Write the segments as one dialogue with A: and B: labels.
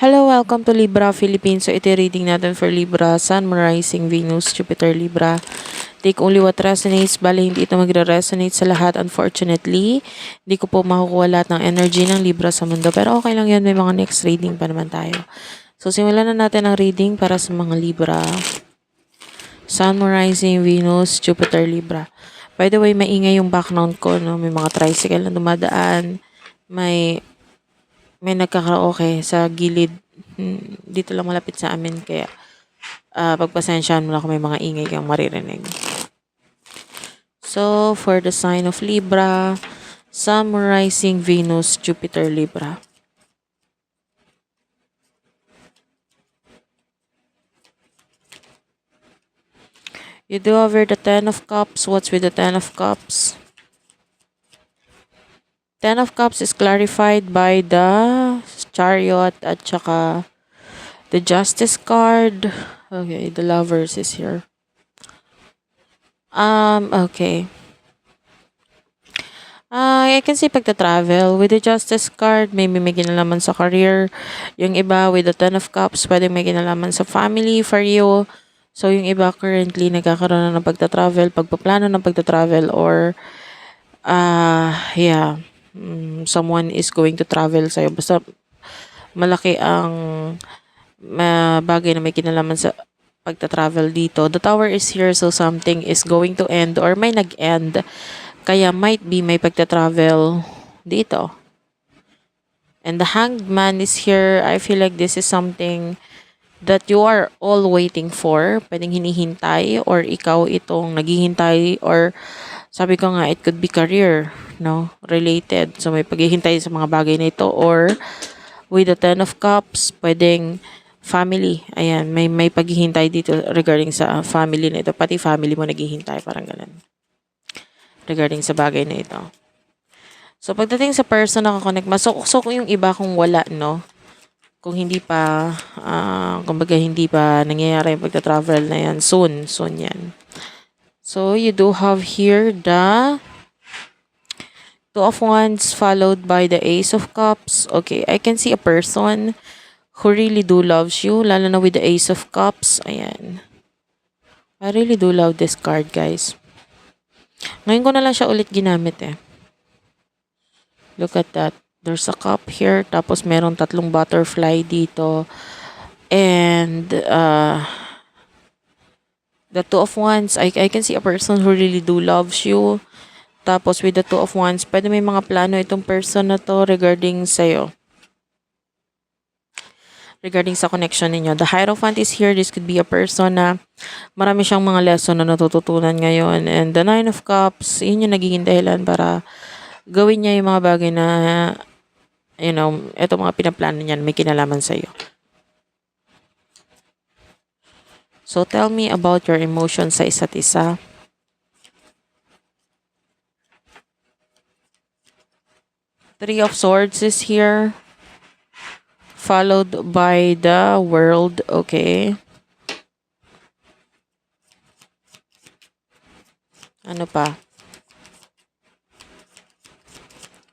A: Hello, welcome to Libra Philippines. So, ito yung reading natin for Libra, Sun, Moon, Rising, Venus, Jupiter, Libra. Take only what resonates. Bale, hindi ito magre-resonate sa lahat, unfortunately. Hindi ko po makukuha lahat ng energy ng Libra sa mundo. Pero okay lang yun, may mga next reading pa naman tayo. So, simulan na natin ang reading para sa mga Libra. Sun, Moon, Rising, Venus, Jupiter, Libra. By the way, maingay yung background ko, no? May mga tricycle na dumadaan. May nagkakaraoke sa gilid. Dito lang malapit sa amin. Kaya pagpasensyahan mo na kung may mga ingay kang maririnig. So, for the sign of Libra, Sun, Moon, Rising, Venus, Jupiter, Libra. You do over the Ten of Cups. What's with the Ten of Cups? Ten of Cups is clarified by the Chariot at saka the Justice card. Okay, the Lovers is here. Okay. I can see pagta-travel. With the Justice card, maybe may kinalaman sa career. Yung iba, with the Ten of Cups, pwede may kinalaman sa family for you. So, yung iba currently nagkakaroon na ng pagta-travel, pagpaplano ng pagta-travel, or, someone is going to travel sa'yo. Basta, malaki ang bagay na may kinalaman sa pagta-travel dito. The Tower is here, so something is going to end or may nag-end. Kaya might be may pagta-travel dito. And the Hanged Man is here. I feel like this is something that you are all waiting for. Pwedeng hinihintay or ikaw itong naghihintay, or sabi ko nga, it could be career, no? Related. So may paghihintay sa mga bagay na ito, or with the Ten of Cups, pwedeng family. Ayan, may paghihintay dito regarding sa family na ito. Pati family mo naghihintay, parang ganun. Regarding sa bagay na ito. So, pagdating sa person na kakonect, masok yung iba kung wala, no? Kung hindi pa, kumbaga hindi pa nangyayari yung pagta-travel na yan. Soon yan. So, you do have here the Two of Wands followed by the Ace of Cups. Okay, I can see a person who really do loves you, lalo na with the Ace of Cups. Ayan. I really do love this card, guys. Ngayon ko na lang siya ulit ginamit eh. Look at that. There's a cup here. Tapos merong tatlong butterfly dito. And the Two of Wands, I can see a person who really do loves you. Tapos with the Two of Wands, pwede may mga plano itong person na to regarding sa'yo. Regarding sa connection ninyo. The Hierophant is here. This could be a person na marami siyang mga lesson na natututunan ngayon. And the Nine of Cups, yun yung nagiging dahilan para gawin niya yung mga bagay na, ito mga pinaplano niyan, may kinalaman sa'yo. So, tell me about your emotions sa isa't isa. Three of Swords is here. Followed by the World. Okay. Ano pa?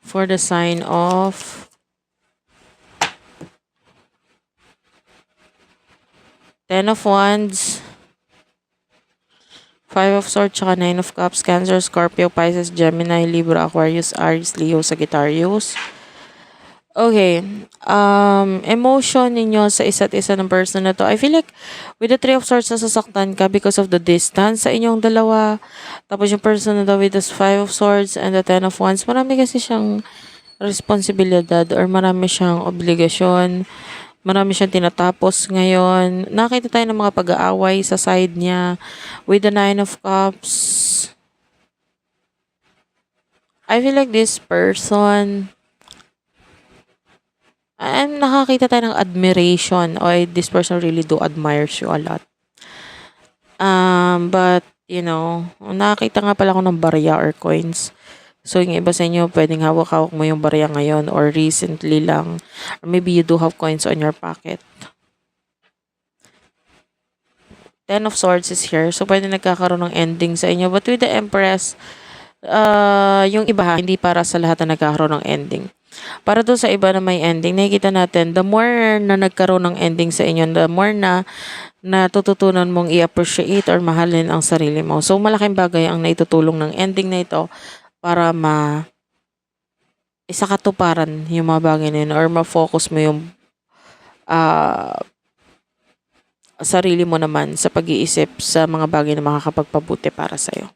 A: For the sign of Ten of Wands, Five of Swords, tsaka Nine of Cups, Cancer, Scorpio, Pisces, Gemini, Libra, Aquarius, Aries, Leo, Sagittarius. Okay. Emotion ninyo sa isa't isa ng person na to. I feel like with the Three of Swords, nasasaktan ka because of the distance sa inyong dalawa. Tapos yung person na to with the Five of Swords and the Ten of Wands, marami kasi siyang responsibilidad or marami siyang obligasyon. Marami siyang tinatapos ngayon. Nakita tayo ng mga pag-aaway sa side niya. With the Nine of Cups, I feel like this person, nakakita tayo ng admiration, or this person really do admires you a lot. But, nakakita nga pala ako ng barya or coins. So, yung iba sa inyo, pwedeng hawak-hawak mo yung barya ngayon or recently lang. Or maybe you do have coins on your pocket. Ten of Swords is here. So, pwede nagkakaroon ng ending sa inyo. But with the Empress, yung iba, hindi para sa lahat na nagkakaroon ng ending. Para doon sa iba na may ending, nakikita natin, the more na nagkaroon ng ending sa inyo, the more na natututunan mong i-appreciate or mahalin ang sarili mo. So, malaking bagay ang naitutulong ng ending na ito para isakatuparan yung mga bagay na yun or ma-focus mo yung ah, sarili mo naman sa pag-iisip sa mga bagay na makakapagpabuti para sa'yo.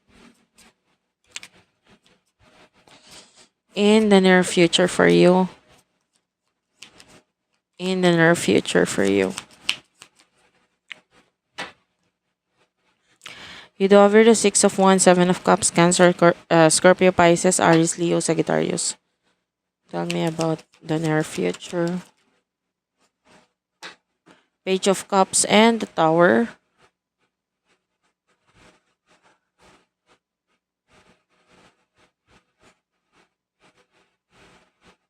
A: In the near future for you. In the near future for you. You do over the 6 of Wands, 7 of Cups, Cancer, Scorpio, Pisces, Aries, Leo, Sagittarius. Tell me about the near future. Page of Cups and the Tower.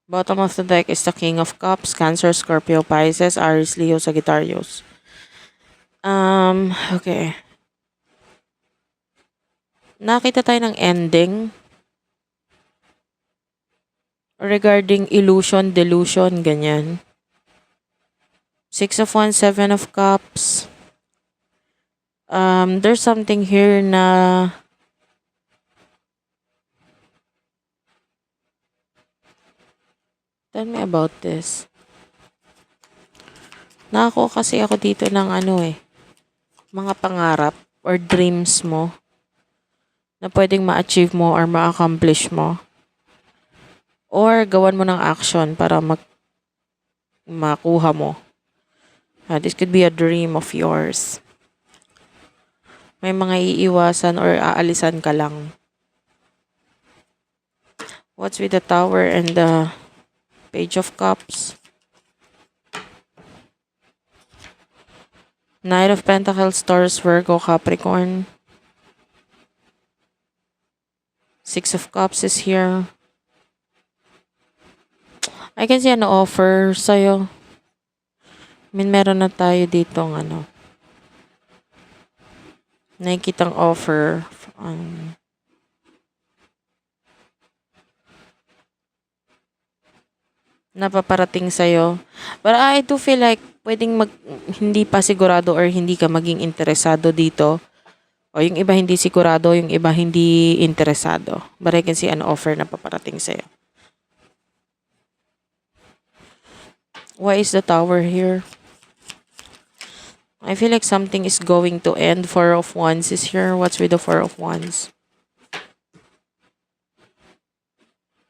A: Bottom of the deck is the King of Cups, Cancer, Scorpio, Pisces, Aries, Leo, Sagittarius. Okay. Nakita tayo ng ending regarding illusion, delusion, ganyan. 6 of Wands, 7 of Cups. There's something here na tell me about this. Nakakuha kasi ako dito ng mga pangarap or dreams mo na pwedeng ma-achieve mo or ma-accomplish mo. Or gawan mo ng action para makuha mo. This could be a dream of yours. May mga iiwasan or aalisan ka lang. What's with the Tower and the Page of Cups? Knight of Pentacles, Taurus, Virgo, Capricorn. 6 of Cups is here. I can see an offer sa'yo. Meron na tayo dito nakikitang offer. Napaparating sa'yo. But I do feel like pwedeng hindi pa sigurado or hindi ka maging interesado dito. O yung iba hindi sigurado, yung iba hindi interesado. But I can see an offer na paparating sa'yo. Why is the Tower here? I feel like something is going to end. 4 of Wands is here. What's with the 4 of Wands?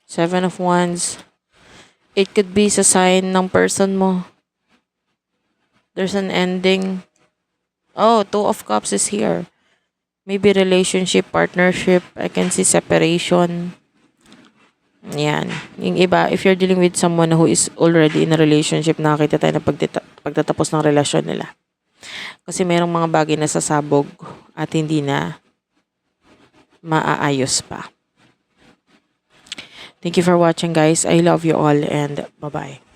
A: 7 of Wands. It could be sa sign ng person mo. There's an ending. Oh, 2 of Cups is here. Maybe relationship, partnership. I can see separation. Yan. Yung iba, if you're dealing with someone who is already in a relationship, nakakita tayo na pagtatapos ng relasyon nila. Kasi mayroong mga bagay na sasabog at hindi na maaayos pa. Thank you for watching, guys. I love you all and bye-bye.